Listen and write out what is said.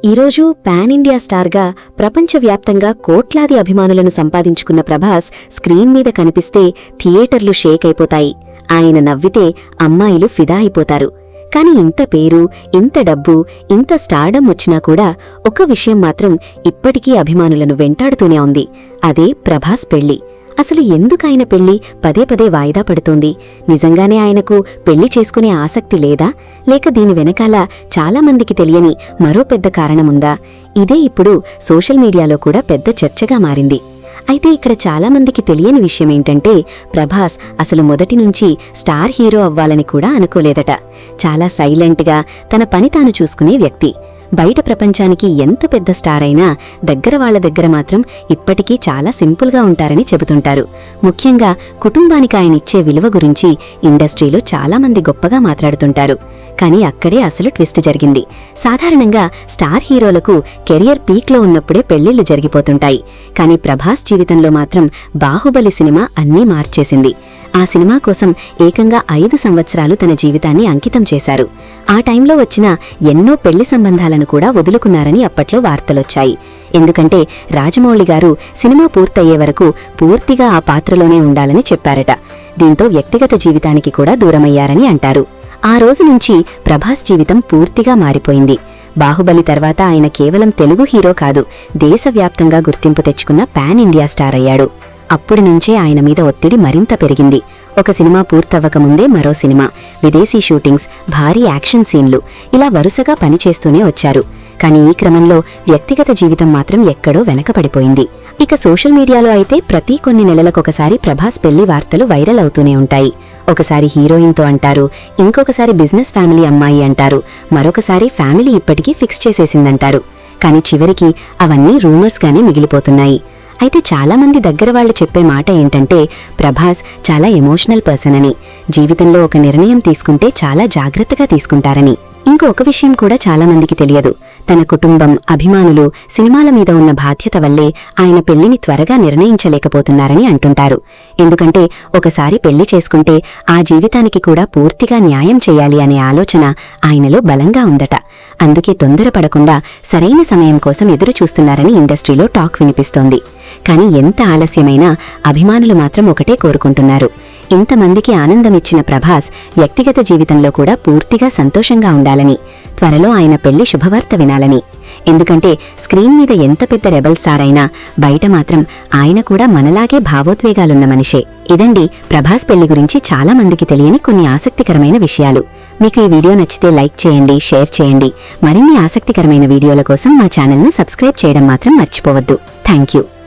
ఈరోజు pan India స్టార్గా ప్రపంచవ్యాప్తంగా కోట్లాది అభిమానులను సంపాదించుకున్న ప్రభాస్ స్క్రీన్ మీద కనిపిస్తే థియేటర్లు షేక్ అయిపోతాయి. ఆయన నవ్వితే అమ్మాయిలు ఫిదా అయిపోతారు. కాని ఇంత పేరు, ఇంత డబ్బు, ఇంత స్టార్డమ్ వచ్చినా కూడా ఒక విషయం మాత్రం ఇప్పటికీ అభిమానులను వెంటాడుతూనే ఉంది. అదే ప్రభాస్ పెళ్లి. అసలు ఎందుకాయన పెళ్లి పదే పదే వాయిదా పడుతోంది? నిజంగానే ఆయనకు పెళ్లి చేసుకునే ఆసక్తి లేదా, లేక దీని వెనకాల చాలామందికి తెలియని మరో పెద్ద కారణముందా? ఇదే ఇప్పుడు సోషల్ మీడియాలో కూడా పెద్ద చర్చగా మారింది. అయితే ఇక్కడ చాలామందికి తెలియని విషయమేంటంటే, ప్రభాస్ అసలు మొదటి నుంచి స్టార్ హీరో అవ్వాలని కూడా అనుకోలేదట. చాలా సైలెంట్గా తన పని తాను చూసుకునే వ్యక్తి. బయట ప్రపంచానికి ఎంత పెద్ద స్టార్ అయినా దగ్గర వాళ్ల దగ్గర మాత్రం ఇప్పటికీ చాలా సింపుల్గా ఉంటారని చెబుతుంటారు. ముఖ్యంగా కుటుంబానికి ఆయనిచ్చే విలువ గురించి ఇండస్ట్రీలో చాలామంది గొప్పగా మాట్లాడుతుంటారు. కానీ అక్కడే అసలు ట్విస్ట్ జరిగింది. సాధారణంగా స్టార్ హీరోలకు కెరియర్ పీక్లో ఉన్నప్పుడే పెళ్లిళ్లు జరిగిపోతుంటాయి. కానీ ప్రభాస్ జీవితంలో మాత్రం బాహుబలి సినిమా అన్నీ మార్చేసింది. ఆ సినిమా కోసం ఏకంగా 5 సంవత్సరాలు తన జీవితాన్ని అంకితం చేశారు. ఆ టైంలో వచ్చిన ఎన్నో పెళ్లి సంబంధాలను కూడా వదులుకున్నారని అప్పట్లో వార్తలొచ్చాయి. ఎందుకంటే రాజమౌళి గారు సినిమా పూర్తయ్యే వరకు పూర్తిగా ఆ పాత్రలోనే ఉండాలని చెప్పారట. దీంతో వ్యక్తిగత జీవితానికి కూడా దూరమయ్యారని అంటారు. ఆ రోజు నుంచి ప్రభాస్ జీవితం పూర్తిగా మారిపోయింది. బాహుబలి తర్వాత ఆయన కేవలం తెలుగు హీరో కాదు, దేశవ్యాప్తంగా గుర్తింపు తెచ్చుకున్న పాన్ ఇండియా స్టార్ అయ్యాడు. అప్పటి నుంచే ఆయన మీద ఒత్తిడి మరింత పెరిగింది. ఒక సినిమా పూర్తవ్వకముందే మరో సినిమా, విదేశీ షూటింగ్స్, భారీ యాక్షన్ సీన్లు, ఇలా వరుసగా పనిచేస్తూనే వచ్చారు. కానీ ఈ క్రమంలో వ్యక్తిగత జీవితం మాత్రం ఎక్కడో వెనకపడిపోయింది. ఇక సోషల్ మీడియాలో అయితే ప్రతి కొన్ని నెలలకొకసారి ప్రభాస్ పెళ్లి వార్తలు వైరల్ అవుతూనే ఉంటాయి. ఒకసారి హీరోయిన్తో అంటారు, ఇంకొకసారి బిజినెస్ ఫ్యామిలీ అమ్మాయి అంటారు, మరొకసారి ఫ్యామిలీ ఇప్పటికీ ఫిక్స్ చేసేసిందంటారు. కానీ చివరికి అవన్నీ రూమర్స్గానే మిగిలిపోతున్నాయి. అయితే చాలామంది దగ్గర వాళ్లు చెప్పే మాట ఏంటంటే, ప్రభాస్ చాలా ఎమోషనల్ పర్సన్ అని, జీవితంలో ఒక నిర్ణయం తీసుకుంటే చాలా జాగ్రత్తగా తీసుకుంటారని. ఇంకొక విషయం కూడా చాలామందికి తెలియదు. తన కుటుంబం, అభిమానులు, సినిమాల మీద ఉన్న బాధ్యత వల్లే ఆయన పెళ్లిని త్వరగా నిర్ణయించలేకపోతున్నారని అంటుంటారు. ఎందుకంటే ఒకసారి పెళ్లి చేసుకుంటే ఆ జీవితానికి కూడా పూర్తిగా న్యాయం చేయాలి అనే ఆలోచన ఆయనలో బలంగా ఉందట. అందుకే తొందరపడకుండా సరైన సమయం కోసం ఎదురు చూస్తున్నారని ఇండస్ట్రీలో టాక్ వినిపిస్తోంది. కానీ ఎంత ఆలస్యమైనా అభిమానులు మాత్రం ఒకటే కోరుకుంటున్నారు, ఇంతమందికి ఆనందమిచ్చిన ప్రభాస్ వ్యక్తిగత జీవితంలో కూడా పూర్తిగా సంతోషంగా ఉండాలని, త్వరలో ఆయన పెళ్లి శుభవార్త వినాలని. ఎందుకంటే స్క్రీన్ మీద ఎంత పెద్ద రెబల్ స్టార్ అయినా బయట మాత్రం ఆయన కూడా మనలాగే భావోద్వేగాలున్న మనిషే. ఇదండి ప్రభాస్ పెళ్లి గురించి చాలా మందికి తెలియని కొన్ని ఆసక్తికరమైన విషయాలు. మీకు ఈ వీడియో నచ్చితే లైక్ చేయండి, షేర్ చేయండి. మరిన్ని ఆసక్తికరమైన వీడియోల కోసం మా ఛానల్ను సబ్స్క్రైబ్ చేయడం మాత్రం మర్చిపోవద్దు. Thank you.